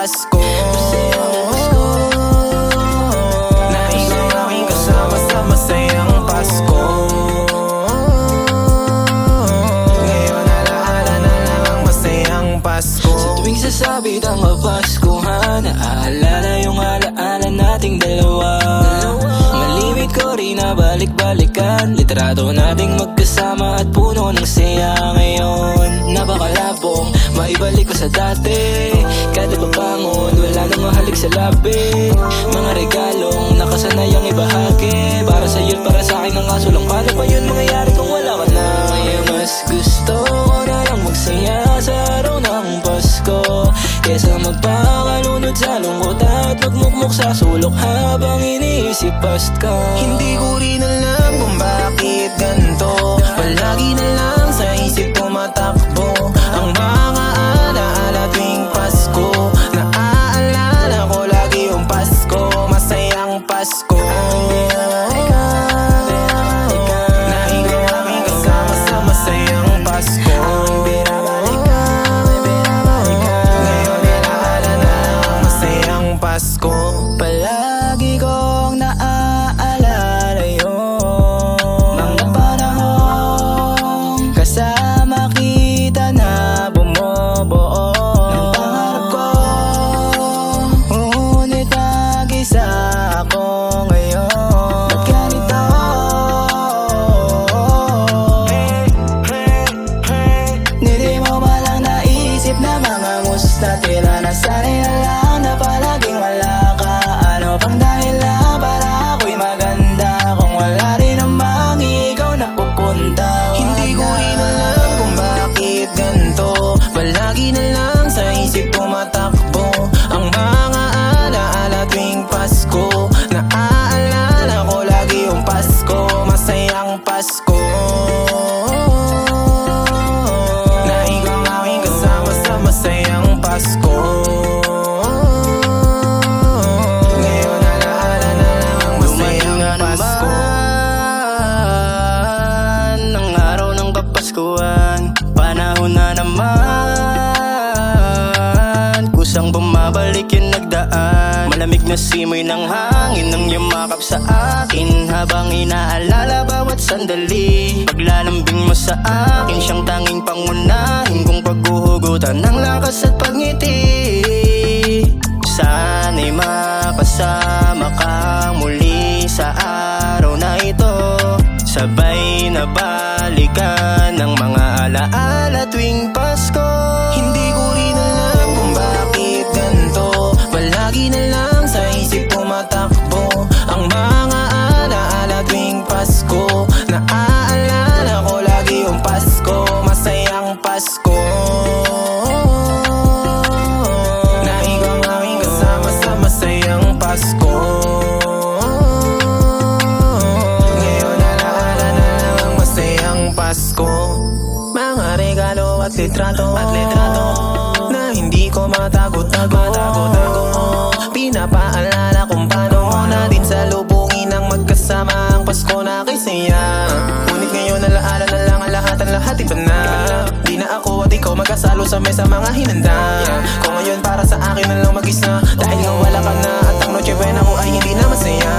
Pasko. Na ikaw aking kasama sa masayang Pasko. Ngayon alaala na lang ang masayang Pasko. Sa tuwing sasabit ang kapaskuhan, naaalala yung alaala nating dalawa. Malimit ko rin na balik-balikan, litrato nating magkasama at puno ng saya. Ngayon napakalabong maibalik ko sa dati. Kada pabangon wala nang mahalik sa labi. Mga regalong nakasanayang ibahagi, para sa'yo at para sa'kin ang kaso lang, paano pa yun mangyayari kung wala ka na? Kaya mas gusto ko na lang magsaya sa araw ng Pasko, kesa magpakalunod sa lungkot at magmukmuk sa sulok habang iniisip Pasko. Hindi ko rin alam kung bakit ganito, palagi na lang sa isip tumatakbo ang mga alaala tuwing Pasko. Naaalala ko lagi yung Pasko, masayang Pasko. Na ikaw aking kasama sa masayang Pasko. Ngayon alaala na ang masayang Pasko. Palagi kong naaalala yun, mga panahon kasama kita na bumubuo ng pangarap ko. Ngunit nag-isa ako ngayon. Ba't ganito? Hindi mo ba lang naisip na mga musta tira na sanay na lang na palaging wala ka? Ano pang dahilan para ako'y maganda kung wala rin namang ikaw na pupunta? Hindi ko rin alam kung bakit ganito, palagi na lang sa isip tumatakbo ang mga alaala tuwing Pasko. Naaalala ko lagi yung Pasko, masayang Pasko. Na ikaw aking kasama sa masayang Pasko. Ngayon alaala na lang ang masayang Pasko. Ang araw ng Kapaskuhan, panahon na naman, kusang bumabalik yung nagdaan. Malamig na simoy ng hangin nang yumakap sa akin, habang inaalala bawat sandali. Paglalambing mo sa akin, siyang tanging pangunahin kong paghuhugutan ng lakas at pagngiti. Sana'y makasama kang muli sa araw na ito, sabay na balikan ng mga alaala tuwing Pasko. Hindi ko rin alam kung bakit ganito, palagi na lang sa isip tumatakbo ang mga alaala tuwing Pasko. Naaalala ko lagi yung Pasko, masayang Pasko. Na ikaw aking kasama sa masayang Pasko. Ngayon alaala na lang ang masayang Pasko. Mga regalo at litrato na hindi ko matago-tago. Pinapaalala kung paano mo natin salubungin ang magkasama ang Pasko na kisaya. Ngunit ngayon alaala na lang ang lahat iba na. Di na ako at ikaw magkasalo sa mesa mga hinanda. Kung ngayon para sa akin na lang mag-isa, dahil nga wala ka na at ang Noche Buena ko ay hindi na masaya.